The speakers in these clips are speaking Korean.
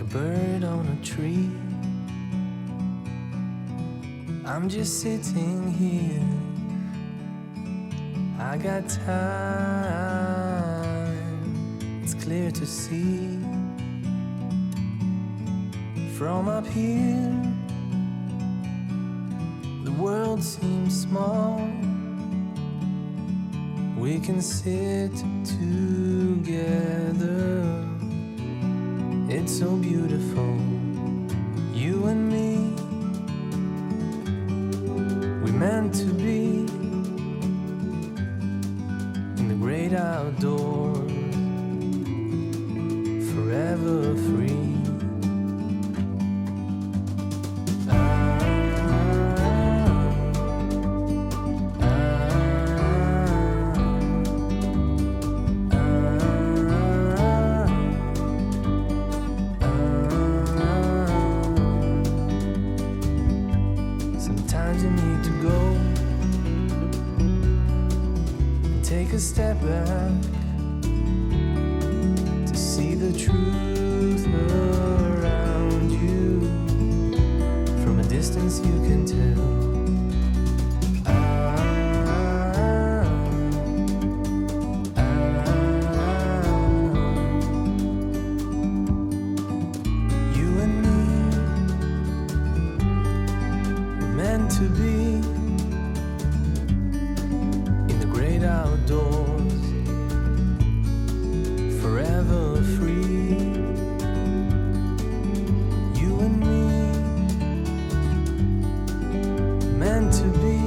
a bird on a tree. I'm just sitting here. I got time. It's clear to see. From up here, the world seems small. We can sit together. It's so beautiful, you and me. We meant to be in the great outdoors, forever free. Sometimes you need to go and take a step back to see the truth around you. From a distance you can tell. You and me were meant to be in the great outdoors, forever free. You and me meant to be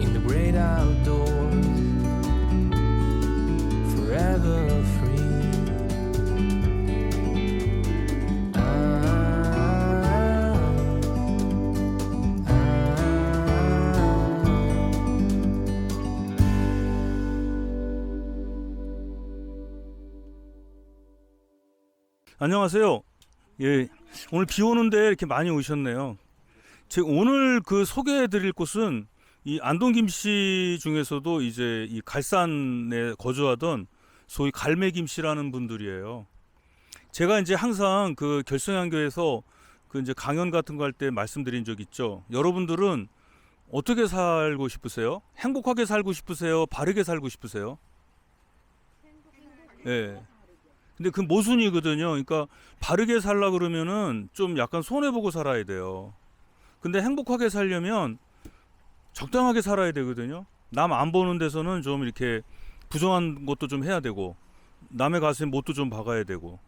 in the great outdoors, forever free. 안녕하세요. 예, 오늘 비 오는데 이렇게 많이 오셨네요. 제가 오늘 그 소개해드릴 곳은 이 안동 김씨 중에서도 이제 이 갈산에 거주하던 소위 갈매 김씨라는 분들이에요. 제가 이제 항상 그 결성향교에서 그 이제 강연 같은 거 할 때 말씀드린 적 있죠. 여러분들은 어떻게 살고 싶으세요? 행복하게 살고 싶으세요? 바르게 살고 싶으세요? 예. 근데 그 모순이거든요. 그러니까 바르게 살라 그러면은 좀 약간 손해보고 살아야 돼요. 근데 행복하게 살려면 적당하게 살아야 되거든요. 남 안 보는 데서는 좀 이렇게 부정한 것도 좀 해야 되고, 남의 가슴에 못도 좀 박아야 되고.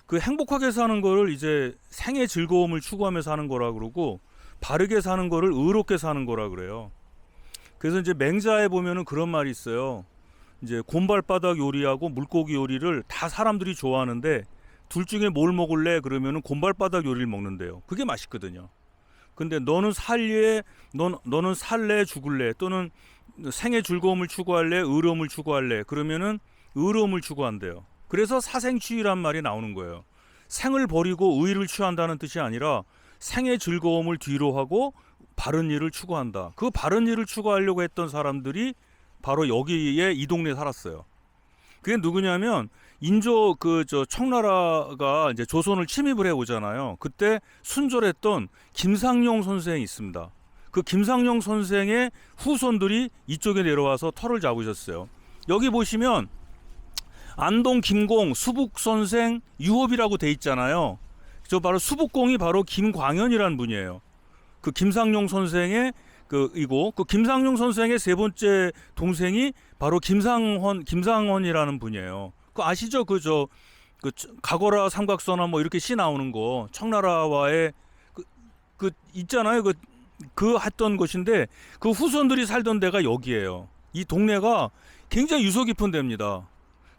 그 행복하게 사는 거를 이제 생의 즐거움을 추구하며 사는 거라 그러고, 바르게 사는 거를 의롭게 사는 거라 그래요. 그래서 이제 맹자에 보면은 그런 말이 있어요. 이제 곰발바닥 요리하고 물고기 요리를 다 사람들이 좋아하는데 둘 중에 뭘 먹을래? 그러면은 곰발바닥 요리를 먹는데요. 그게 맛있거든요. 근데 너는 너는 살래 죽을래? 또는 생의 즐거움을 추구할래? 의로움을 추구할래? 그러면은 의로움을 추구한대요. 그래서 사생취의란 말이 나오는 거예요. 생을 버리고 의를 취한다는 뜻이 아니라 생의 즐거움을 뒤로 하고 바른 일을 추구한다. 그 바른 일을 추구하려고 했던 사람들이 바로 여기에 이 동네에 살았어요. 그게 누구냐면 인조 청나라가 이제 조선을 침입을 해 오잖아요. 그때 순절했던 김상용 선생이 있습니다. 그 김상용 선생의 후손들이 이쪽에 내려와서 터를 잡으셨어요. 여기 보시면 안동 김공 수북 선생 유업이라고 돼 있잖아요. 저 바로 수북공이 바로 김광현이라는 분이에요. 그 김상용 선생의 그 김상용 선생의 세 번째 동생이 바로 김상헌이라는 분이에요. 그 아시죠? 그 가거라 삼각선화 뭐 이렇게 시 나오는 거 청나라와의 그 있잖아요. 그 했던 곳인데 그 후손들이 살던 데가 여기예요. 이 동네가 굉장히 유서 깊은 데입니다.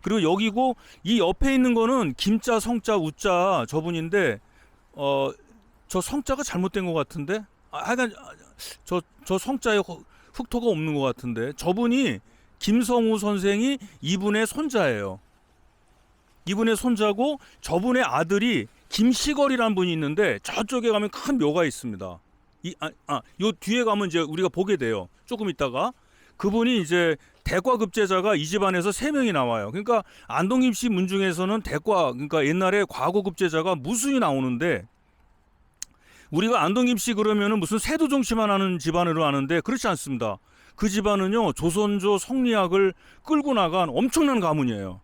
그리고 여기고 이 옆에 있는 거는 김자, 성자, 우자 저분인데 저 성자가 잘못된 것 같은데 하여간 저 성자에 흑토가 없는 것 같은데 저분이 김성우 선생이 이분의 손자예요. 이분의 손자고 저분의 아들이 김시걸이라는 분이 있는데 저쪽에 가면 큰 묘가 있습니다. 요 뒤에 가면 이제 우리가 보게 돼요. 조금 있다가 그분이 이제 대과급제자가 이 집안에서 3명이 나와요. 그러니까 안동김 씨 문 중에서는 대과, 그러니까 옛날에 과거급제자가 무수히 나오는데 우리가 안동김 씨 그러면은 무슨 세도 정치만 하는 집안으로 아는데 그렇지 않습니다. 그 집안은요 조선조 성리학을 끌고 나간 엄청난 가문이에요.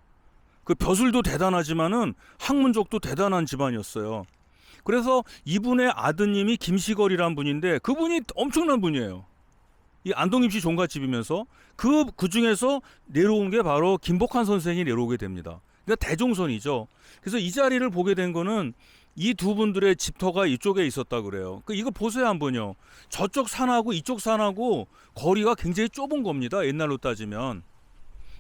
그 벼슬도 대단하지만은 학문적도 대단한 집안이었어요. 그래서 이분의 아드님이 김시걸이란 분인데 그분이 엄청난 분이에요. 이 안동김 씨 종갓집이면서 그 중에서 내려온 게 바로 김복한 선생이 내려오게 됩니다. 그러니까 대종선이죠. 그래서 이 자리를 보게 된 거는 이 두 분들의 집터가 이쪽에 있었다 그래요. 이거 보세요 한번요. 저쪽 산하고 이쪽 산하고 거리가 굉장히 좁은 겁니다. 옛날로 따지면.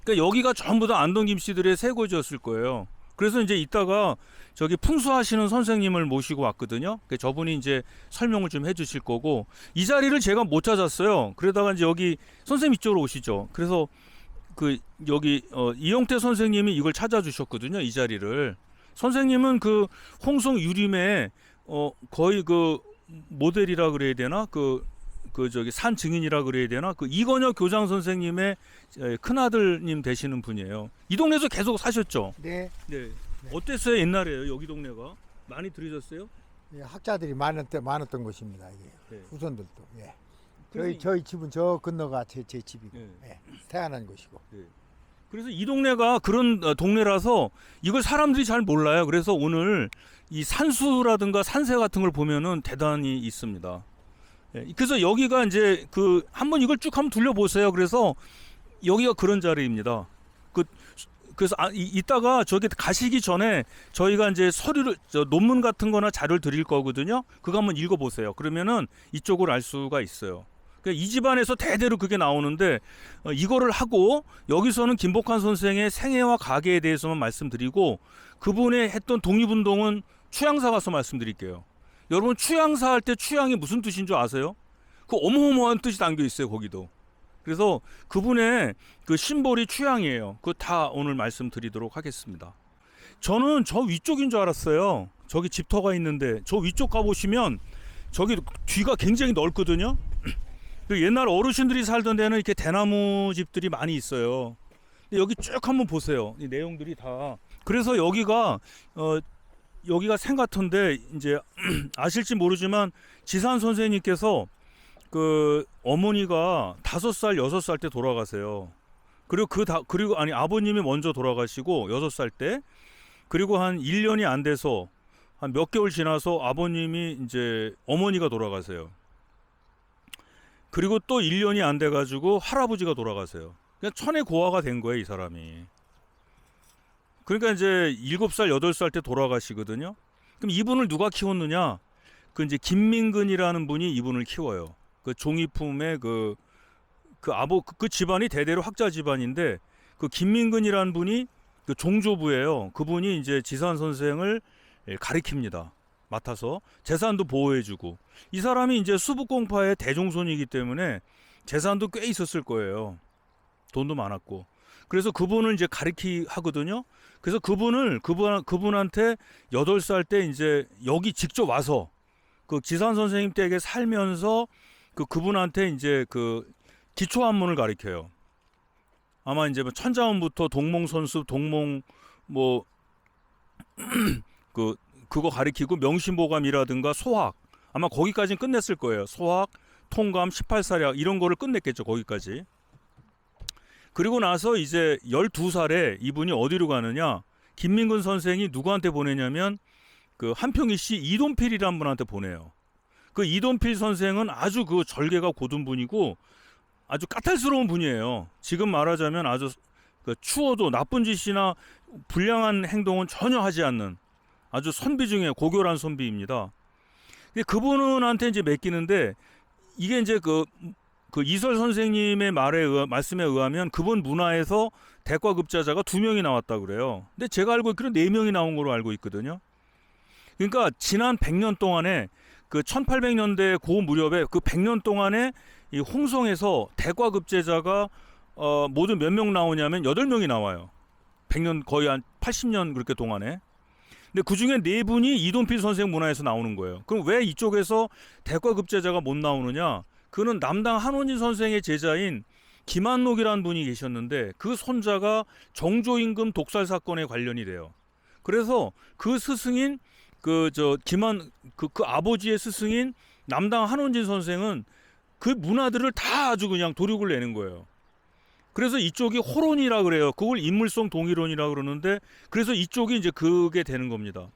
그러니까 여기가 전부 다 안동김 씨들의 세고지였을 거예요. 그래서 이제 이따가 저기 풍수하시는 선생님을 모시고 왔거든요. 저분이 이제 설명을 좀 해주실 거고 이 자리를 제가 못 찾았어요. 그러다가 이제 여기 선생님 이쪽으로 오시죠. 그래서 그 여기 이용태 선생님이 이걸 찾아주셨거든요. 이 자리를. 선생님은 그 홍성 유림의 거의 그 모델이라 그래야 되나 그 저기 산 증인이라 그래야 되나 그 이건혁 교장 선생님의 큰 아들님 되시는 분이에요. 이 동네에서 계속 사셨죠? 네. 네. 어땠어요 옛날에요 여기 동네가 많이 들으셨어요? 예, 학자들이 많았던 곳입니다. 이게 네. 후손들도. 예. 그래서 저희 집은 저 건너가 제 집이고 네. 예. 태어난 곳이고. 네. 그래서 이 동네가 그런 동네라서 이걸 사람들이 잘 몰라요. 그래서 오늘 이 산수라든가 산세 같은 걸 보면은 대단히 있습니다. 예, 그래서 여기가 이제 그 한번 이걸 쭉 한번 둘러보세요. 그래서 여기가 그런 자리입니다. 그래서 이따가 저기 가시기 전에 저희가 이제 서류를 논문 같은 거나 자료를 드릴 거거든요. 그거 한번 읽어보세요. 그러면은 이쪽을 알 수가 있어요. 그러니까 이 집안에서 대대로 그게 나오는데 이거를 하고 여기서는 김복한 선생의 생애와 가계에 대해서만 말씀드리고 그분의 했던 독립운동은 추양사 가서 말씀드릴게요. 여러분 추양사 할 때 추양이 무슨 뜻인 줄 아세요? 그 어마어마한 뜻이 담겨 있어요 거기도. 그래서 그분의 그 심볼이 추양이에요. 그거 다 오늘 말씀드리도록 하겠습니다. 저는 저 위쪽인 줄 알았어요. 저기 집터가 있는데 저 위쪽 가보시면 저기 뒤가 굉장히 넓거든요. 옛날 어르신들이 살던 데는 이렇게 대나무 집들이 많이 있어요. 여기 쭉 한번 보세요. 이 내용들이 다. 그래서 여기가 생 같은데 이제 아실지 모르지만 지산 선생님께서 그 어머니가 5살, 6살 때 돌아가세요. 그리고 아버님이 먼저 돌아가시고 6살 때 그리고 한 1년이 안 돼서 한 몇 개월 지나서 아버님이 이제 어머니가 돌아가세요. 그리고 또 1년이 안 돼 가지고 할아버지가 돌아가세요. 그냥 천의 고아가 된 거예요, 이 사람이. 그러니까 이제 7살, 8살 때 돌아가시거든요. 그럼 이분을 누가 키웠느냐? 그 이제 김민근이라는 분이 이분을 키워요. 그 종이품의 그 집안이 대대로 학자 집안인데 그 김민근이라는 분이 그 종조부예요. 그분이 이제 지산 선생을 가리킵니다. 맡아서 재산도 보호해주고 이 사람이 이제 수북공파의 대종손이기 때문에 재산도 꽤 있었을 거예요. 돈도 많았고 그래서 그분을 이제 하거든요. 그래서 그분한테 8살 때 이제 여기 직접 와서 그 지산 선생님 댁에 살면서 그분한테 이제 그 기초한문을 가르쳐요. 아마 이제 천자문부터 동몽선수, 동몽 뭐 그거 가리키고 명심보감이라든가 소학 아마 거기까지는 끝냈을 거예요. 소학, 통감, 18사략 이런 거를 끝냈겠죠. 거기까지. 그리고 나서 이제 12살에 이분이 어디로 가느냐? 김민근 선생이 누구한테 보내냐면 그 한평희 씨 이돈필이라는 분한테 보내요. 그 이돈필 선생은 아주 그 절개가 고든 분이고 아주 까탈스러운 분이에요. 지금 말하자면 아주 그 추워도 나쁜 짓이나 불량한 행동은 전혀 하지 않는 아주 선비 중에 고결한 선비입니다. 근데 그분한테 이제 맡기는데 이게 이제 그 이설 선생님의 말씀에 의하면 그분 문화에서 대과급자자가 2명이 나왔다 그래요. 근데 제가 알고 있기로는 4명이 나온 걸로 알고 있거든요. 그러니까 지난 100년 동안에 그 1800년대 고 무렵에 그 100년 동안에 이 홍성에서 대과급제자가 모두 몇 명 나오냐면 8명이 나와요. 100년 거의 한 80년 그렇게 동안에. 근데 그중에 4분이 이돈필 선생 문화에서 나오는 거예요. 그럼 왜 이쪽에서 대과급제자가 못 나오느냐? 그는 남당 한원진 선생의 제자인 김한록이라는 분이 계셨는데 그 손자가 정조임금 독살 사건에 관련이 돼요. 그래서 그 스승인 그 아버지의 스승인 남당 한원진 선생은 그 문화들을 다 아주 그냥 도륙을 내는 거예요. 그래서 이쪽이 호론이라 그래요. 그걸 인물성 동일론이라 그러는데 그래서 이쪽이 이제 그게 되는 겁니다.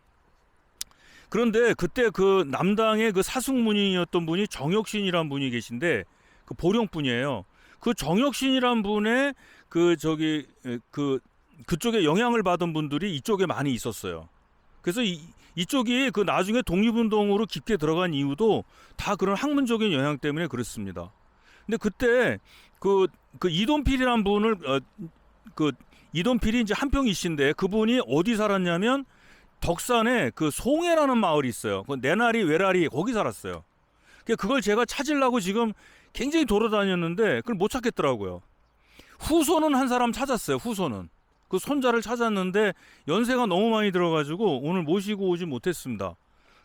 그런데 그때 그 남당의 그 사숙문인이었던 분이 정혁신이라는 분이 계신데 그 보령분이에요. 그 정혁신이란 분의 그쪽에 영향을 받은 분들이 이쪽에 많이 있었어요. 그래서 이쪽이 그 나중에 독립운동으로 깊게 들어간 이유도 다 그런 학문적인 영향 때문에 그렇습니다. 근데 그때 그 이돈필이란 분을 이돈필이 이제 한평이 씨인데 그분이 어디 살았냐면 덕산에 그 송해라는 마을이 있어요. 그 내나리 외라리 거기 살았어요. 그걸 제가 찾으려고 지금 굉장히 돌아다녔는데 그걸 못 찾겠더라고요. 후손은 한 사람 찾았어요. 후손은 그 손자를 찾았는데 연세가 너무 많이 들어가지고 오늘 모시고 오지 못했습니다.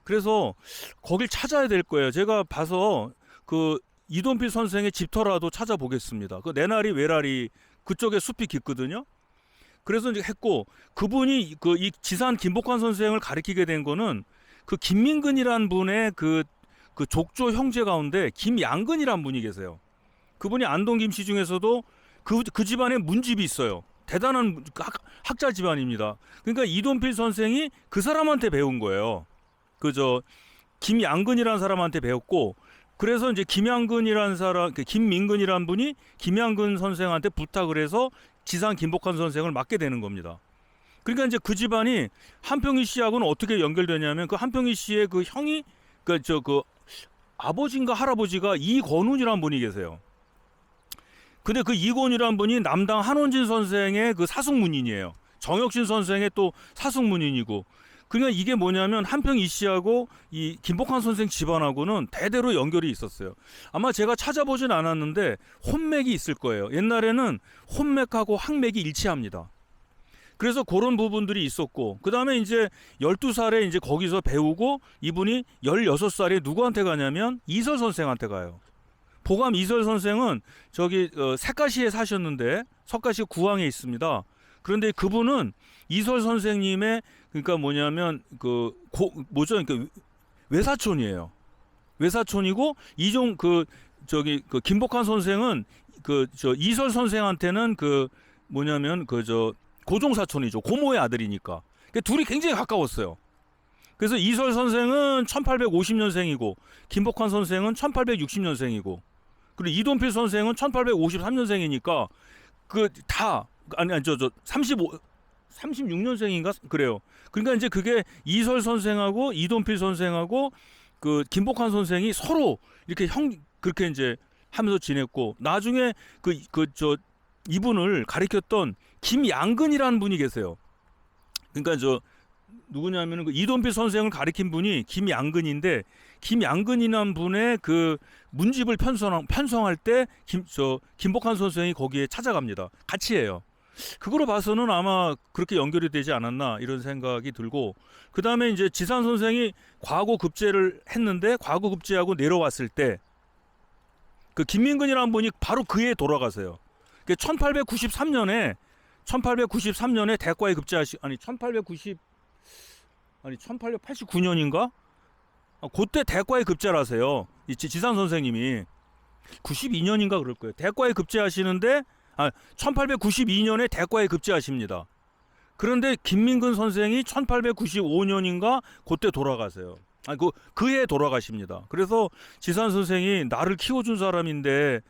그래서 거길 찾아야 될 거예요. 제가 봐서 그 이돈필 선생의 집터라도 찾아보겠습니다. 그 내나리 외라리 그쪽에 숲이 깊거든요. 그래서 이제 했고 그분이 그 이 지산 김복환 선생을 가리키게 된 거는 그 김민근이라는 분의 그 족조 형제 가운데 김양근이라는 분이 계세요. 그분이 안동 김씨 중에서도 그 집안에 문집이 있어요. 대단한 학자 집안입니다. 그러니까 이돈필 선생이 그 사람한테 배운 거예요. 김양근이라는 사람한테 배웠고 그래서 이제 김양근이라는 사람, 김민근이라는 분이 김양근 선생한테 부탁을 해서 지산 김복환 선생을 맡게 되는 겁니다. 그러니까 이제 그 집안이 한평희 씨하고는 어떻게 연결되냐면 그 한평희 씨의 그 형이 그 아버지인가 할아버지가 이권운이라는 분이 계세요. 근데 그 이권운이라는 분이 남당 한원진 선생의 그 사숙문인이에요. 정혁신 선생의 또 사숙문인이고. 그러니까 이게 뭐냐면 한평희 씨하고 이 김복환 선생 집안하고는 대대로 연결이 있었어요. 아마 제가 찾아보진 않았는데 혼맥이 있을 거예요. 옛날에는 혼맥하고 항맥이 일치합니다. 그래서 그런 부분들이 있었고 그다음에 이제 12살에 이제 거기서 배우고 이분이 16살에 누구한테 가냐면 이설 선생한테 가요. 보감 이설 선생은 색가시에 사셨는데 석가시 구항에 있습니다. 그런데 그분은 이설 선생님의 그러니까 뭐냐면 그러니까 외사촌이에요. 외사촌이고 이종 김복환 선생은 이설 선생한테는 뭐냐면 고종사촌이죠. 고모의 아들이니까. 그러니까 둘이 굉장히 가까웠어요. 그래서 이설 선생은 1850년생이고 김복환 선생은 1860년생이고 그리고 이돈필 선생은 1853년생이니까 36년생인가 그래요. 그러니까 이제 그게 이설 선생하고 이돈필 선생하고 그 김복환 선생이 서로 이렇게 그렇게 이제 하면서 지냈고 나중에 이분을 가리켰던 김양근이라는 분이 계세요. 그러니까 누구냐면은 그 이돈필 선생을 가리킨 분이 김양근인데 김양근이라는 분의 그 문집을 편성할 때 김복환 선생이 거기에 찾아갑니다. 같이 해요. 그거로 봐서는 아마 그렇게 연결이 되지 않았나 이런 생각이 들고 그 다음에 이제 지산 선생이 과거 급제를 했는데 과거 급제하고 내려왔을 때 그 김민근이라는 분이 바로 그 해에 돌아가세요. 1893년에 대과에 급제하시 1889년인가? 그때 대과에 급제를 하세요. 지산 선생님이 92년인가 그럴 거예요. 대과에 급제하시는데 1892년에 대과에 급제하십니다. 그런데 김민근 선생이 1895년인가 그때 돌아가세요. 그 해에 돌아가십니다. 그래서 지산 선생이 나를 키워준 사람인데,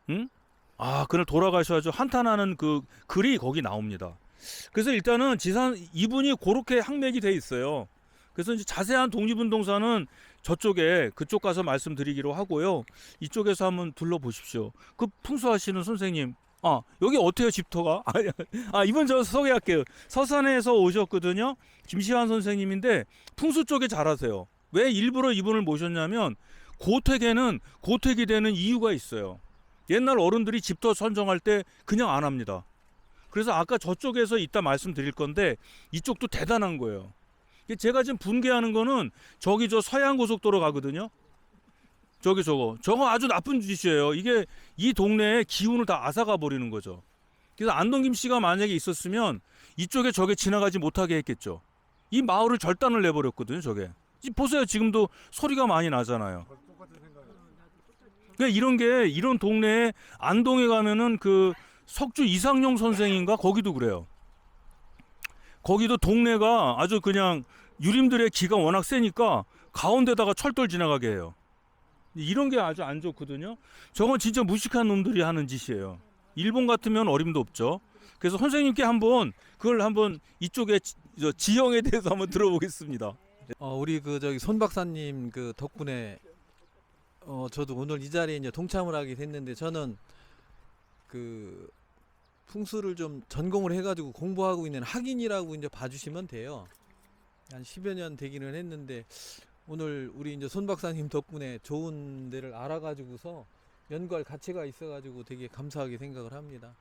그날 돌아가셔가지고 한탄하는 그 글이 거기 나옵니다. 그래서 일단은 이분이 그렇게 항맥이 돼 있어요. 그래서 이제 자세한 독립운동사는 그쪽 가서 말씀드리기로 하고요. 이쪽에서 한번 둘러보십시오. 그 풍수하시는 선생님. 여기 어때요, 집터가? 이분 저 소개할게요. 서산에서 오셨거든요. 김시환 선생님인데 풍수 쪽에 잘하세요. 왜 일부러 이분을 모셨냐면 고택이 되는 이유가 있어요. 옛날 어른들이 집터 선정할 때 그냥 안 합니다. 그래서 아까 저쪽에서 이따 말씀드릴 건데 이쪽도 대단한 거예요. 제가 지금 분개하는 거는 저기 서해안 고속도로 가거든요. 저거 아주 나쁜 짓이에요. 이게 이 동네의 기운을 다 앗아가 버리는 거죠. 그래서 안동김 씨가 만약에 있었으면 이쪽에 저게 지나가지 못하게 했겠죠. 이 마을을 절단을 내버렸거든요. 저게 보세요. 지금도 소리가 많이 나잖아요. 그러니까 이런 동네에 안동에 가면은 그 석주 이상용 선생인가 거기도 그래요. 거기도 동네가 아주 그냥 유림들의 기가 워낙 세니까 가운데다가 철도를 지나가게 해요. 이런 게 아주 안 좋거든요. 저건 진짜 무식한 놈들이 하는 짓이에요. 일본 같으면 어림도 없죠. 그래서 선생님께 그걸 한번 이쪽에 지형에 대해서 한번 들어보겠습니다. 우리 손 박사님 덕분에 저도 오늘 이 자리에 이제 동참을 하게 됐는데, 저는 풍수를 좀 전공을 해가지고 공부하고 있는 학인이라고 이제 봐주시면 돼요. 한 10여 년 되기는 했는데, 오늘 우리 이제 손 박사님 덕분에 좋은 데를 알아가지고서 연구할 가치가 있어가지고 되게 감사하게 생각을 합니다.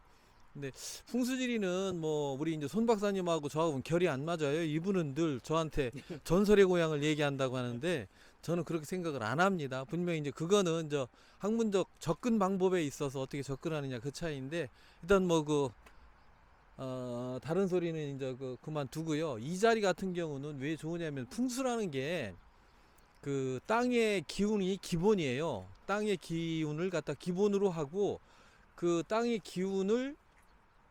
근데 풍수지리는 우리 이제 손 박사님하고 저하고는 결이 안 맞아요. 이분은 늘 저한테 전설의 고향을 얘기한다고 하는데, 저는 그렇게 생각을 안 합니다. 분명히 이제 그거는 학문적 접근 방법에 있어서 어떻게 접근하느냐 그 차이인데, 일단 다른 소리는 이제 그만두고요. 이 자리 같은 경우는 왜 좋으냐면, 풍수라는 게 땅의 기운이 기본이에요. 땅의 기운을 갖다 기본으로 하고, 그 땅의 기운을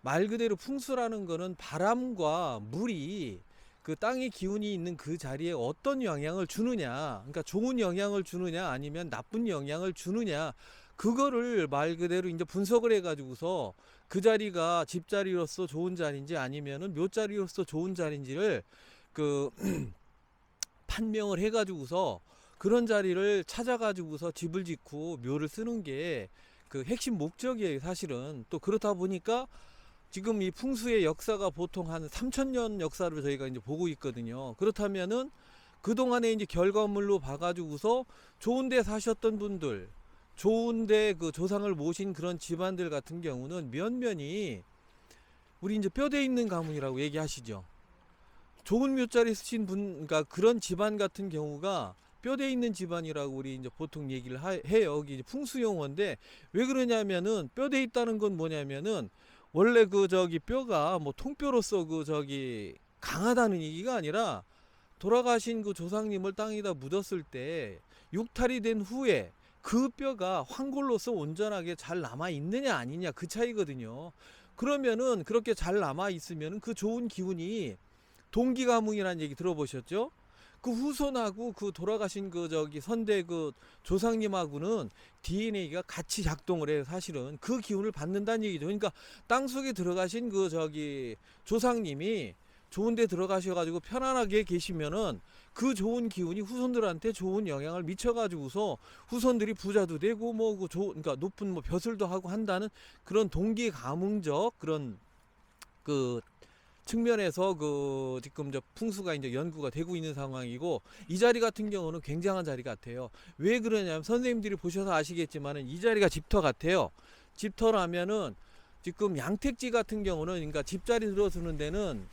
말 그대로 풍수라는 거는 바람과 물이 그 땅의 기운이 있는 그 자리에 어떤 영향을 주느냐, 그러니까 좋은 영향을 주느냐 아니면 나쁜 영향을 주느냐, 그거를 말 그대로 이제 분석을 해가지고서 그 자리가 집자리로서 좋은 자리인지 아니면은 묘자리로서 좋은 자리인지를 판명을 해가지고서 그런 자리를 찾아가지고서 집을 짓고 묘를 쓰는 게 핵심 목적이에요, 사실은. 또 그렇다 보니까 지금 이 풍수의 역사가 보통 한 3000년 역사를 저희가 이제 보고 있거든요. 그렇다면은 그동안에 이제 결과물로 봐가지고서 좋은데 사셨던 분들, 좋은데 조상을 모신 그런 집안들 같은 경우는 면면이 우리 이제 뼈대 있는 가문이라고 얘기하시죠. 좋은 묘자리 쓰신 분, 그러니까 그런 집안 같은 경우가 뼈대 있는 집안이라고 우리 이제 보통 얘기를 해요. 여기 이제 풍수 용어인데, 왜 그러냐면은 뼈대 있다는 건 뭐냐면은 원래 뼈가 통뼈로서 강하다는 얘기가 아니라, 돌아가신 조상님을 땅에다 묻었을 때 육탈이 된 후에 그 뼈가 황골로서 온전하게 잘 남아 있느냐 아니냐 그 차이거든요. 그러면은 그렇게 잘 남아 있으면 그 좋은 기운이 동기가문이라는 얘기 들어보셨죠? 그 후손하고 돌아가신 선대 조상님하고는 DNA가 같이 작동을 해요. 사실은 그 기운을 받는다는 얘기죠. 그러니까 땅속에 들어가신 조상님이 좋은 데 들어가셔가지고 편안하게 계시면은 그 좋은 기운이 후손들한테 좋은 영향을 미쳐가지고서 후손들이 부자도 되고 그러니까 높은 벼슬도 하고 한다는 그런 동기가문적 그런 측면에서 지금 풍수가 이제 연구가 되고 있는 상황이고, 이 자리 같은 경우는 굉장한 자리 같아요. 왜 그러냐면 선생님들이 보셔서 아시겠지만은 이 자리가 집터 같아요. 집터라면은 지금 양택지 같은 경우는, 그러니까 집자리 들어서는 데는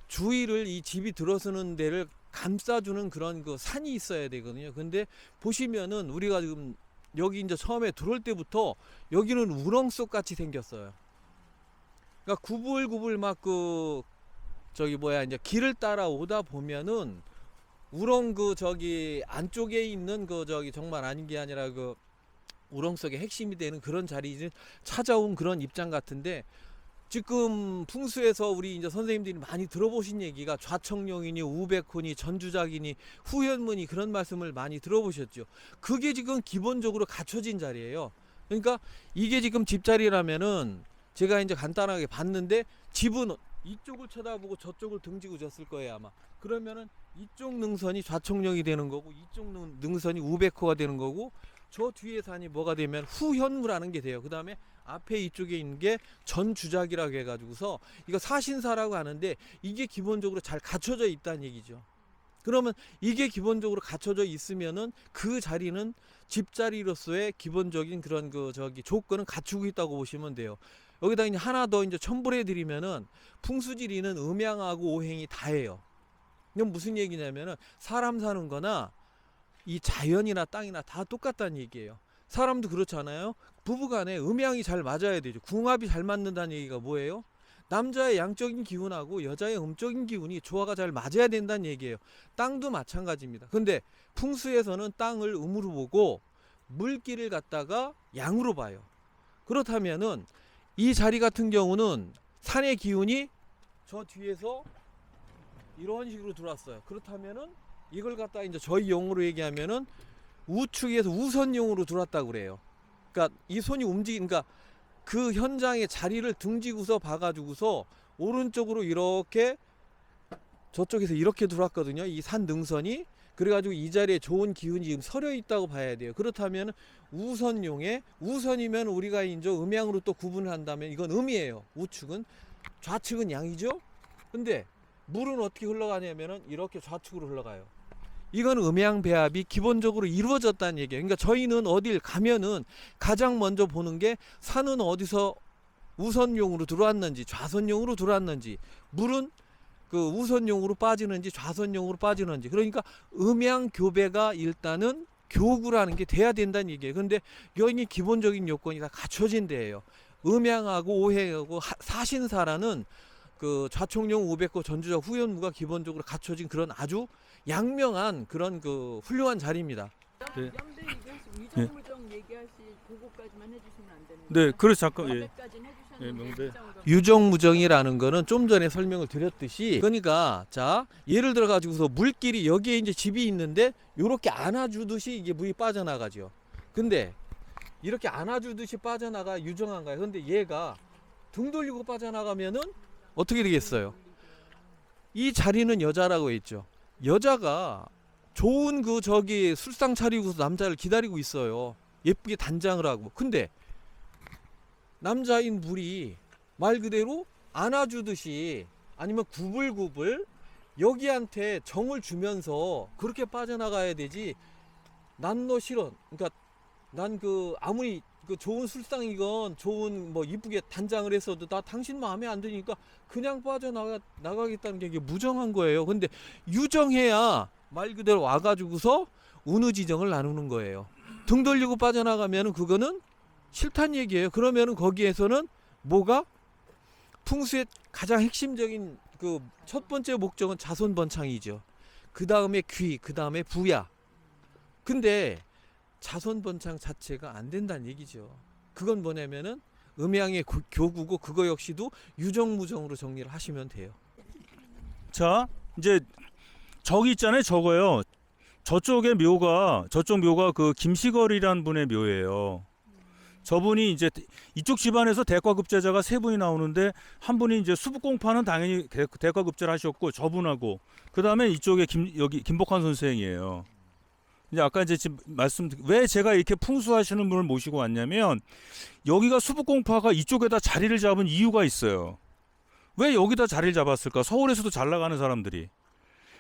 주위를 이 집이 들어서는 데를 감싸주는 그런 산이 있어야 되거든요. 근데 보시면은 우리가 지금 여기 이제 처음에 들어올 때부터 여기는 우렁속 같이 생겼어요. 그러니까 구불구불 이제 길을 따라 오다 보면은 우렁 안쪽에 있는 정말 아닌 게 아니라 우렁 속의 핵심이 되는 그런 자리를 찾아온 그런 입장 같은데, 지금 풍수에서 우리 이제 선생님들이 많이 들어보신 얘기가 좌청룡이니 우백호니 전주작이니 후현문이 그런 말씀을 많이 들어보셨죠. 그게 지금 기본적으로 갖춰진 자리예요. 그러니까 이게 지금 집자리라면은 제가 이제 간단하게 봤는데, 집은 이쪽을 쳐다보고 저쪽을 등지고 졌을 거예요 아마. 그러면은 이쪽 능선이 좌청룡이 되는 거고, 이쪽 능선이 우백호가 되는 거고, 저 뒤에 산이 뭐가 되면 후현무라는 게 돼요. 그 다음에 앞에 이쪽에 있는 게 전주작이라고 해가지고서 이거 사신사라고 하는데, 이게 기본적으로 잘 갖춰져 있다는 얘기죠. 그러면 이게 기본적으로 갖춰져 있으면은 그 자리는 집자리로서의 기본적인 그런 조건은 갖추고 있다고 보시면 돼요. 여기다 이제 하나 더 이제 첨부해 드리면은, 풍수지리는 음양하고 오행이 다예요. 이건 무슨 얘기냐면은, 사람 사는 거나 이 자연이나 땅이나 다 똑같다는 얘기예요. 사람도 그렇잖아요. 부부간에 음양이 잘 맞아야 되죠. 궁합이 잘 맞는다는 얘기가 뭐예요? 남자의 양적인 기운하고 여자의 음적인 기운이 조화가 잘 맞아야 된다는 얘기예요. 땅도 마찬가지입니다. 근데 풍수에서는 땅을 음으로 보고 물기를 갖다가 양으로 봐요. 그렇다면은 이 자리 같은 경우는 산의 기운이 저 뒤에서 이런 식으로 들어왔어요. 그렇다면은 이걸 갖다 이제 저희 용어로 얘기하면은 우측에서 우선용으로 들어왔다고 그래요. 그러니까 이 손이 그러니까 그 현장의 자리를 등지고서 봐가지고서 오른쪽으로 이렇게 저쪽에서 이렇게 들어왔거든요. 이 산 능선이. 그래가지고 이 자리에 좋은 기운이 지금 서려 있다고 봐야 돼요. 그렇다면 우선용에 우선이면 우리가 이제 음양으로 또 구분을 한다면 이건 음이에요. 우측은 좌측은 양이죠. 근데 물은 어떻게 흘러가냐면은 이렇게 좌측으로 흘러가요. 이건 음양 배합이 기본적으로 이루어졌다는 얘기예요. 그러니까 저희는 어딜 가면은 가장 먼저 보는 게 산은 어디서 우선용으로 들어왔는지 좌선용으로 들어왔는지, 물은 그 우선용으로 빠지는지 좌선용으로 빠지는지. 그러니까 음양 교배가 일단은 교구라는 게 돼야 된다는 얘기예요. 근데 여기 기본적인 요건이 다 갖춰진 데예요. 음양하고 오행하고 사신사라는 그 좌총령 500호 전주적 후연무가 기본적으로 갖춰진 그런 아주 양명한 그런 그 훌륭한 자리입니다. 네. 염대 얘기하시고 유정무정 얘기하시 그거까지만 해주시면 안 되는데. 네, 그래서 잠깐 예. 까지는 해주셨는데. 예, 명대. 유정무정. 유정무정이라는 거는 좀 전에 설명을 드렸듯이, 그러니까 자 예를 들어 가지고서 물길이 여기에 이제 집이 있는데 요렇게 안아주듯이 이게 물이 빠져나가죠. 근데 이렇게 안아주듯이 빠져나가 유정한가요? 근데 얘가 등 돌리고 빠져나가면은 어떻게 되겠어요? 이 자리는 여자라고 했죠. 여자가 좋은 그 저기 술상 차리고서 남자를 기다리고 있어요. 예쁘게 단장을 하고. 근데 남자인 물이 말 그대로 안아주듯이 아니면 구불구불 여기한테 정을 주면서 그렇게 빠져나가야 되지. 난 너 싫어. 그러니까 난 그 아무리 그 좋은 술상이건 좋은 뭐 이쁘게 단장을 했어도 나 당신 마음에 안 드니까 그냥 빠져나가겠다는 게 이게 무정한 거예요. 근데 유정해야 말 그대로 와가지고서 운우지정을 나누는 거예요. 등 돌리고 빠져나가면은 그거는 싫다는 얘기예요. 그러면은 거기에서는 뭐가 풍수의 가장 핵심적인 그 첫 번째 목적은 자손번창이죠. 그 다음에 귀, 그 다음에 부야. 근데 자손번창 자체가 안 된다는 얘기죠. 그건 뭐냐면은 음양의 교구고 그거 역시도 유정무정으로 정리를 하시면 돼요. 자, 이제 저기 있잖아요. 저거요. 저쪽 묘가 그 김시걸이라는 분의 묘예요. 저분이 이제 이쪽 집안에서 대과급제자가 세 분이 나오는데 한 분이 이제 수북공파는 당연히 대과급제를 하셨고 저분하고 그다음에 이쪽에 여기 김복환 선생이에요. 이제 아까 이제 지금 왜 제가 이렇게 풍수하시는 분을 모시고 왔냐면 여기가 수북공파가 이쪽에다 자리를 잡은 이유가 있어요. 왜 여기다 자리를 잡았을까? 서울에서도 잘 나가는 사람들이.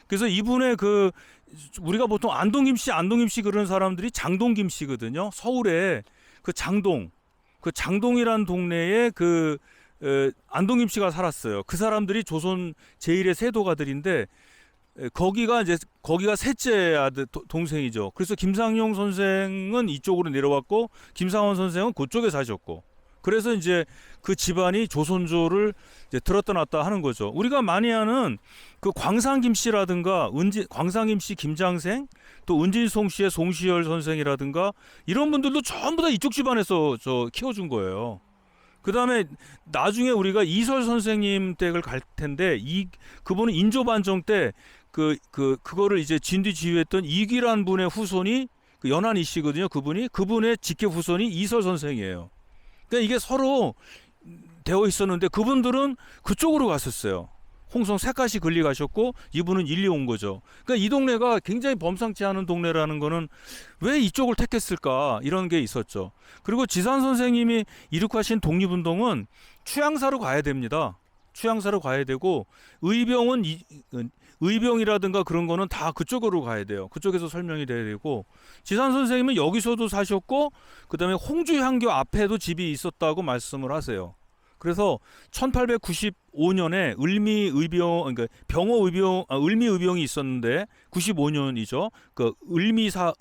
그래서 이분의 그 우리가 보통 안동김씨 그런 사람들이 장동김씨거든요. 서울에 그 장동이라는 동네에 그 안동김씨가 살았어요. 그 사람들이 조선 제1의 세도가들인데 거기가 셋째 아들 동생이죠. 그래서 김상용 선생은 이쪽으로 내려왔고 김상원 선생은 그쪽에 사셨고. 그래서 이제 그 집안이 조선조를 이제 들었다 놨다 하는 거죠. 우리가 많이 아는 그 광산김씨라든가 광산김씨 김장생, 또 은진송 씨의 송시열 선생이라든가 이런 분들도 전부 다 이쪽 집안에서 키워준 거예요. 그 다음에 나중에 우리가 이설 선생님 댁을 갈 텐데 그분은 인조반정 때 그거를 이제 진뒤지휘했던 이기란 분의 후손이 그 연안 이씨거든요. 그분의 직계 후손이 이설 선생이에요. 그러니까 이게 서로 되어 있었는데 그분들은 그쪽으로 갔었어요. 홍성 색가시 근리 가셨고 이분은 일리 온 거죠. 그러니까 이 동네가 굉장히 범상치 않은 동네라는 거는 왜 이쪽을 택했을까 이런 게 있었죠. 그리고 지산 선생님이 이룩하신 독립운동은 추양사로 가야 됩니다. 추양사로 가야 되고 의병이라든가 그런 거는 다 그쪽으로 가야 돼요. 그쪽에서 설명이 돼야 되고 지산 선생님은 여기서도 사셨고 그 다음에 홍주향교 앞에도 집이 있었다고 말씀을 하세요. 그래서 1895년에 그러니까 을미의병이 있었는데 95년이죠. 그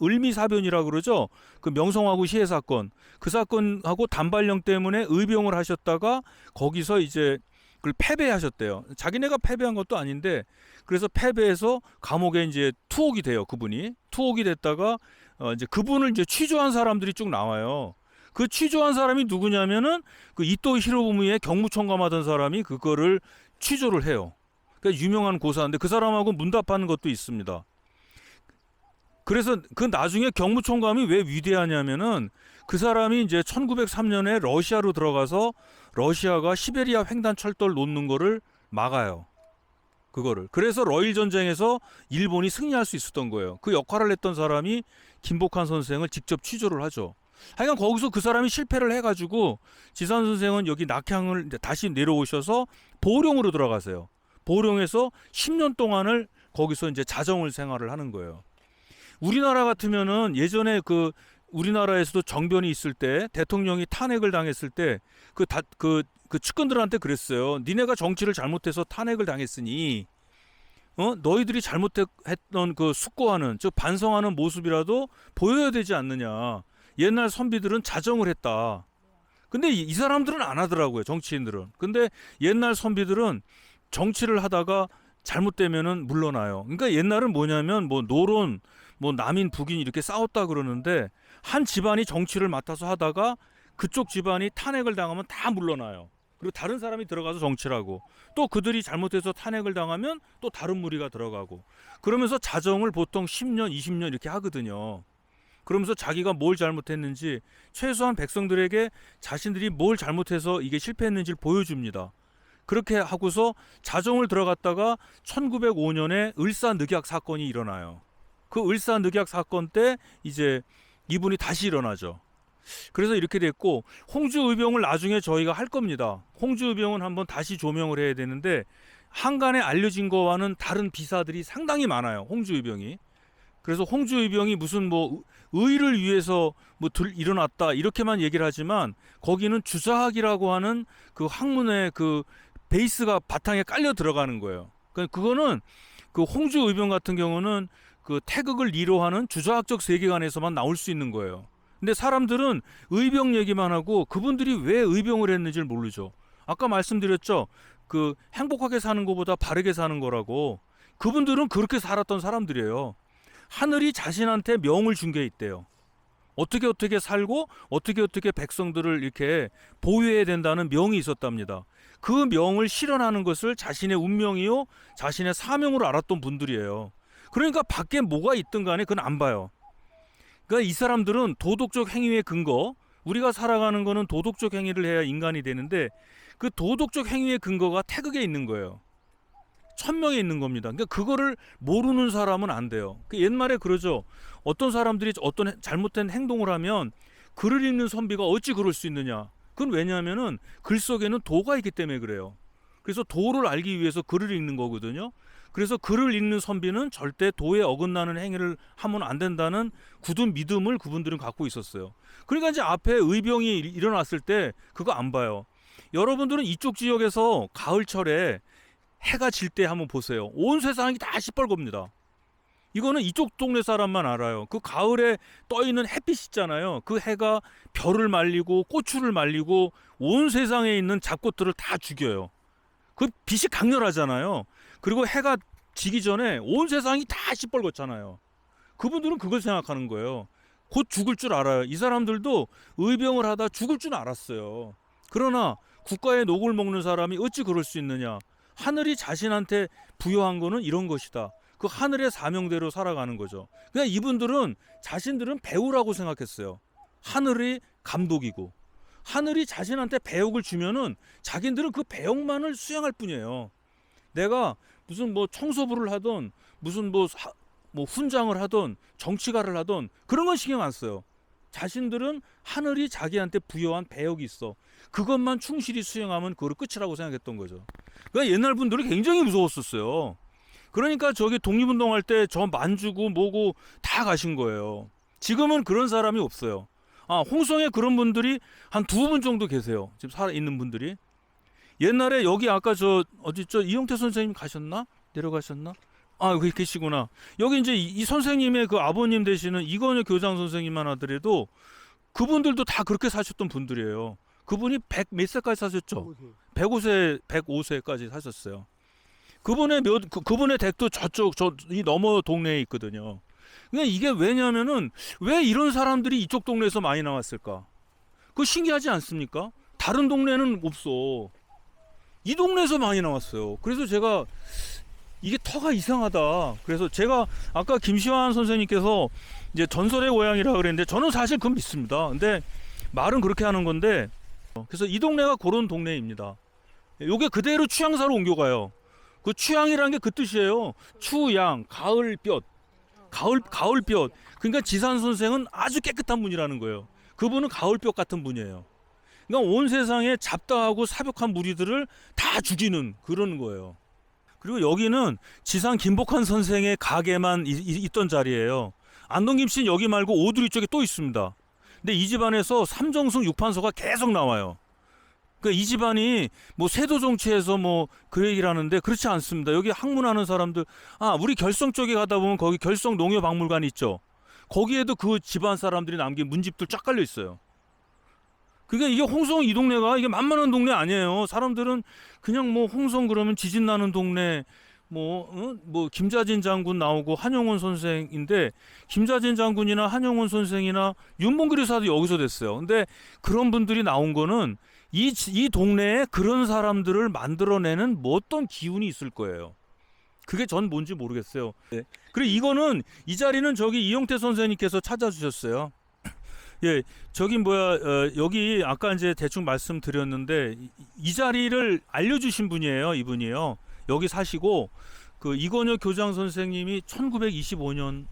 을미사변이라 그러죠. 그 명성황후 시해 사건. 그 사건하고 단발령 때문에 의병을 하셨다가 거기서 이제 그걸 패배하셨대요. 자기네가 패배한 것도 아닌데 그래서 패배해서 감옥에 이제 투옥이 돼요. 그분이 투옥이 됐다가 이제 그분을 이제 취조한 사람들이 쭉 나와요. 그 취조한 사람이 누구냐면은 그 이토 히로부미의 경무총감하던 사람이 그거를 취조를 해요. 그러니까 유명한 고사인데 그 사람하고 문답하는 것도 있습니다. 그래서 그 나중에 경무총감이 왜 위대하냐면은 그 사람이 이제 1903년에 러시아로 들어가서 러시아가 시베리아 횡단 철도를 놓는 거를 막아요. 그거를. 그래서 러일 전쟁에서 일본이 승리할 수 있었던 거예요. 그 역할을 했던 사람이 김복한 선생을 직접 취조를 하죠. 하여간 거기서 그 사람이 실패를 해가지고 지산 선생은 여기 낙향을 다시 내려오셔서 보령으로 들어가세요. 보령에서 10년 동안을 거기서 이제 자정을 생활을 하는 거예요. 우리나라 같으면은 예전에 그 우리나라에서도 정변이 있을 때 대통령이 탄핵을 당했을 때 그 측근들한테 그랬어요. 니네가 정치를 잘못해서 탄핵을 당했으니 너희들이 잘못했던 그 숙고하는 즉 반성하는 모습이라도 보여야 되지 않느냐. 옛날 선비들은 자정을 했다. 근데 이 사람들은 안 하더라고요. 정치인들은. 근데 옛날 선비들은 정치를 하다가 잘못되면은 물러나요. 그러니까 옛날은 뭐냐면 뭐 노론, 뭐 남인, 북인 이렇게 싸웠다 그러는데 한 집안이 정치를 맡아서 하다가 그쪽 집안이 탄핵을 당하면 다 물러나요. 그리고 다른 사람이 들어가서 정치를 하고 또 그들이 잘못해서 탄핵을 당하면 또 다른 무리가 들어가고 그러면서 자정을 보통 10년, 20년 이렇게 하거든요. 그러면서 자기가 뭘 잘못했는지 최소한 백성들에게 자신들이 뭘 잘못해서 이게 실패했는지를 보여줍니다. 그렇게 하고서 자정을 들어갔다가 1905년에 을사늑약 사건이 일어나요. 그 을사늑약 사건 때 이제 이분이 다시 일어나죠. 그래서 이렇게 됐고 홍주의병을 나중에 저희가 할 겁니다. 홍주의병은 한번 다시 조명을 해야 되는데 한간에 알려진 거와는 다른 비사들이 상당히 많아요. 홍주의병이. 그래서 홍주의병이 무슨 뭐 의를 위해서 뭐 일어났다 이렇게만 얘기를 하지만 거기는 주사학이라고 하는 그 학문의 그 베이스가 바탕에 깔려 들어가는 거예요. 그러니까 그거는 그 홍주의병 같은 경우는 그 태극을 이로하는 주자학적 세계관에서만 나올 수 있는 거예요. 근데 사람들은 의병 얘기만 하고 그분들이 왜 의병을 했는지를 모르죠. 아까 말씀드렸죠. 그 행복하게 사는 것보다 바르게 사는 거라고. 그분들은 그렇게 살았던 사람들이에요. 하늘이 자신한테 명을 준 게 있대요. 어떻게 살고 어떻게 백성들을 이렇게 보유해야 된다는 명이 있었답니다. 그 명을 실현하는 것을 자신의 운명이요 자신의 사명으로 알았던 분들이에요. 그러니까 밖에 뭐가 있든 간에 그건 안 봐요. 그러니까 이 사람들은 도덕적 행위의 근거, 우리가 살아가는 거는 도덕적 행위를 해야 인간이 되는데 그 도덕적 행위의 근거가 태극에 있는 거예요. 천명에 있는 겁니다. 그러니까 그거를 모르는 사람은 안 돼요. 옛말에 그러죠. 어떤 사람들이 어떤 잘못된 행동을 하면 글을 읽는 선비가 어찌 그럴 수 있느냐. 그건 왜냐하면은 글 속에는 도가 있기 때문에 그래요. 그래서 도를 알기 위해서 글을 읽는 거거든요. 그래서 글을 읽는 선비는 절대 도에 어긋나는 행위를 하면 안 된다는 굳은 믿음을 그분들은 갖고 있었어요. 그러니까 이제 앞에 의병이 일어났을 때 그거 안 봐요. 여러분들은 이쪽 지역에서 가을철에 해가 질 때 한번 보세요. 온 세상이 다 시뻘겁니다. 이거는 이쪽 동네 사람만 알아요. 그 가을에 떠 있는 햇빛 있잖아요. 그 해가 별을 말리고 고추를 말리고 온 세상에 있는 잡꽃들을 다 죽여요. 그 빛이 강렬하잖아요. 그리고 해가 지기 전에 온 세상이 다 시뻘겋잖아요. 그분들은 그걸 생각하는 거예요. 곧 죽을 줄 알아요. 이 사람들도 의병을 하다 죽을 줄 알았어요. 그러나 국가의 녹을 먹는 사람이 어찌 그럴 수 있느냐. 하늘이 자신한테 부여한 거는 이런 것이다. 그 하늘의 사명대로 살아가는 거죠. 그냥 이분들은 자신들은 배우라고 생각했어요. 하늘이 감독이고 하늘이 자신한테 배역을 주면은 자기들은 그 배역만을 수행할 뿐이에요. 내가 무슨 뭐 청소부를 하던 무슨 뭐 훈장을 하던 정치가를 하던 그런 건 신경 안 써요. 자신들은 하늘이 자기한테 부여한 배역이 있어. 그것만 충실히 수행하면 그걸 끝이라고 생각했던 거죠. 그러니까 옛날 분들은 굉장히 무서웠었어요. 그러니까 저기 독립운동할 때 저 만주고 뭐고 다 가신 거예요. 지금은 그런 사람이 없어요. 홍성에 그런 분들이 한 2분 정도 계세요. 지금 살아있는 분들이. 옛날에 여기 아까 저 어디 저 이용태 선생님 가셨나? 내려가셨나? 아, 여기 계시구나. 여기 이제 이 선생님의 그 아버님 되시는 이건희 교장 선생님만 하더라도 그분들도 다 그렇게 사셨던 분들이에요. 그분이 100 몇 세까지 사셨죠? 105세까지 사셨어요. 그분의 댁도 저쪽 이 너머 동네에 있거든요. 그러니까 이게 왜냐면은 왜 이런 사람들이 이쪽 동네에서 많이 나왔을까? 그거 신기하지 않습니까? 다른 동네는 없어. 이 동네에서 많이 나왔어요. 그래서 제가 이게 터가 이상하다. 그래서 제가 아까 김시환 선생님께서 이제 전설의 고향이라 그랬는데 저는 사실 그건 믿습니다. 근데 말은 그렇게 하는 건데 그래서 이 동네가 그런 동네입니다. 요게 그대로 취향사로 옮겨가요. 그 취향이라는 게 그 뜻이에요. 추양, 가을볕, 가을볕. 그러니까 지산 선생은 아주 깨끗한 분이라는 거예요. 그분은 가을볕 같은 분이에요. 그러니까 온 세상에 잡다하고 사벽한 무리들을 다 죽이는 그런 거예요. 그리고 여기는 지산 김복환 선생의 가게만 있던 자리예요. 안동김 씨는 여기 말고 오두리 쪽에 또 있습니다. 근데 이 집안에서 삼정승 육판서가 계속 나와요. 그러니까 이 집안이 뭐 세도 정치에서 뭐 그 얘기를 하는데 그렇지 않습니다. 여기 학문하는 사람들, 우리 결성 쪽에 가다 보면 거기 결성 농협박물관 있죠. 거기에도 그 집안 사람들이 남긴 문집들 쫙 깔려 있어요. 그러니까 이게 홍성 이 동네가 이게 만만한 동네 아니에요. 사람들은 그냥 뭐 홍성 그러면 지진 나는 동네, 뭐 김자진 장군 나오고 한용운 선생인데 김자진 장군이나 한용운 선생이나 윤봉길 의사도 여기서 됐어요. 근데 그런 분들이 나온 거는 이 동네에 그런 사람들을 만들어내는 뭐 어떤 기운이 있을 거예요. 그게 전 뭔지 모르겠어요. 네. 그리고 이거는 이 자리는 저기 이용태 선생님께서 찾아주셨어요. 예, 저기 여기 아까 이제 대충 말씀드렸는데 이 자리를 알려주신 분이에요. 이분이요. 여기 사시고 그 이건효 교장 선생님이 1925년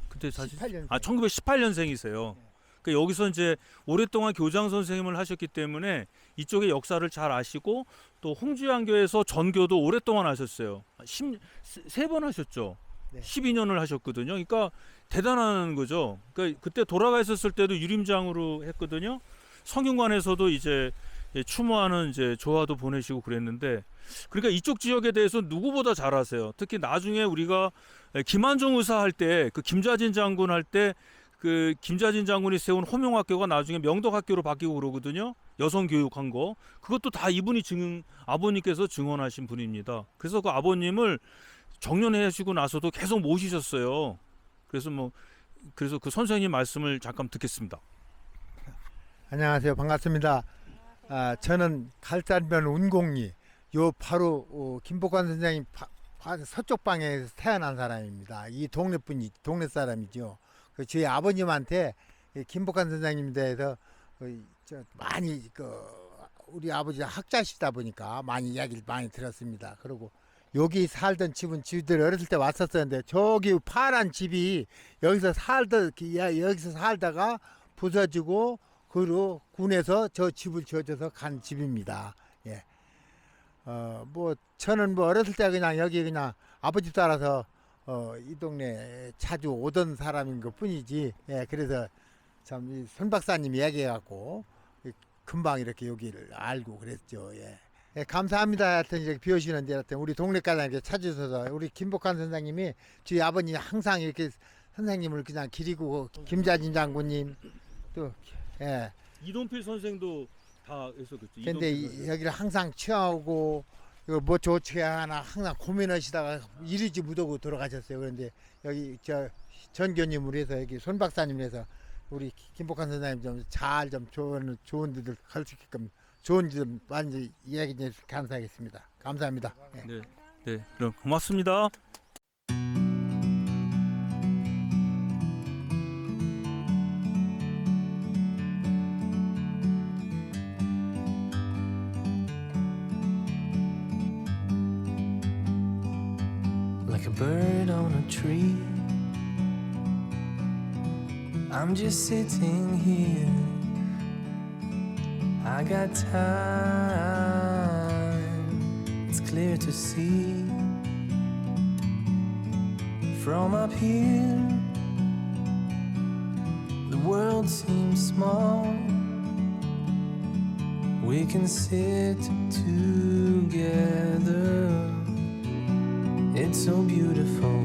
그때 사실 1918년생이세요. 그러니까 여기서 이제 오랫동안 교장 선생님을 하셨기 때문에 이쪽의 역사를 잘 아시고 또 홍주양교에서 전교도 오랫동안 하셨어요. 3번 하셨죠. 네. 12년을 하셨거든요. 그러니까 대단한 거죠. 그러니까 그때 돌아가 있었을 때도 유림장으로 했거든요. 성균관에서도 이제 추모하는 이제 조화도 보내시고 그랬는데, 그러니까 이쪽 지역에 대해서 누구보다 잘 아세요. 특히 나중에 우리가 김한종 의사 할 때, 그 김자진 장군 할 때, 그 김자진 장군이 세운 호명학교가 나중에 명덕학교로 바뀌고 그러거든요. 여성 교육한 거. 그것도 다 이분이 아버님께서 증언하신 분입니다. 그래서 그 아버님을 정년해 하시고 나서도 계속 모시셨어요. 그래서 그 선생님 말씀을 잠깐 듣겠습니다. 안녕하세요. 반갑습니다. 저는 갈산면 운공리 요 바로 김복환 선생님 서쪽 방에서 태어난 사람입니다. 이 동네 사람이죠. 저희 아버님한테 김복환 선생님에 대해서 많이 우리 아버지 학자시다 보니까 많이 이야기를 많이 들었습니다. 그리고 여기 살던 집들 어렸을 때 왔었었는데 저기 파란 집이 여기서 살다가 부서지고 그리고 군에서 저 집을 지어줘서 간 집입니다. 예. 뭐 저는 뭐 어렸을 때 그냥 여기 그냥 아버지 따라서 이 동네 자주 오던 사람인 것 뿐이지. 예. 그래서 참 손 박사님 얘기해갖고 금방 이렇게 여기를 알고 그랬죠. 예. 예, 감사합니다. 하여튼 이제 비 오시는데 하여튼 우리 동네까지 이렇게 찾으셔서 우리 김복환 선생님이 저희 아버님이 항상 이렇게 선생님을 그냥 기리고 김자진 장군님 또 예. 이동필 선생도 다 했었겠죠. 근데 여기를 항상 취하고 이거 뭐 조치해야 하나 항상 고민하시다가 이리지 못하고 돌아가셨어요. 그런데 여기 저 전교님으로 해서 여기 손 박사님으로 해서 우리 김복환 선생님 좀 잘 좀 좋은 데들 가르치게끔 좋은 점 많이 이야기 좀 감사하겠습니다. 감사합니다. 네. 네, 그럼 고맙습니다. Like a bird on a tree, I'm just sitting here. I got time, it's clear to see. From up here, the world seems small. We can sit together. It's so beautiful,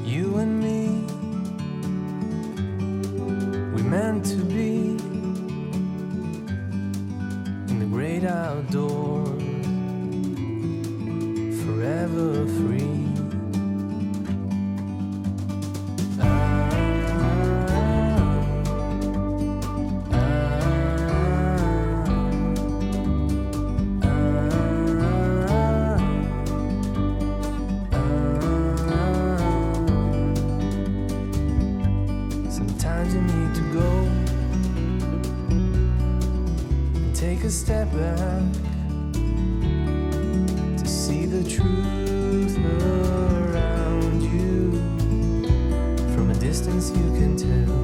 you and me. We meant to be in the great outdoors, forever free. Sometimes you need to go and take a step back to see the truth around you. From a distance you can tell.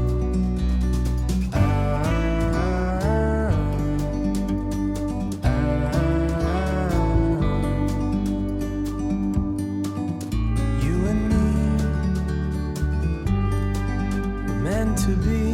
You and me were meant to be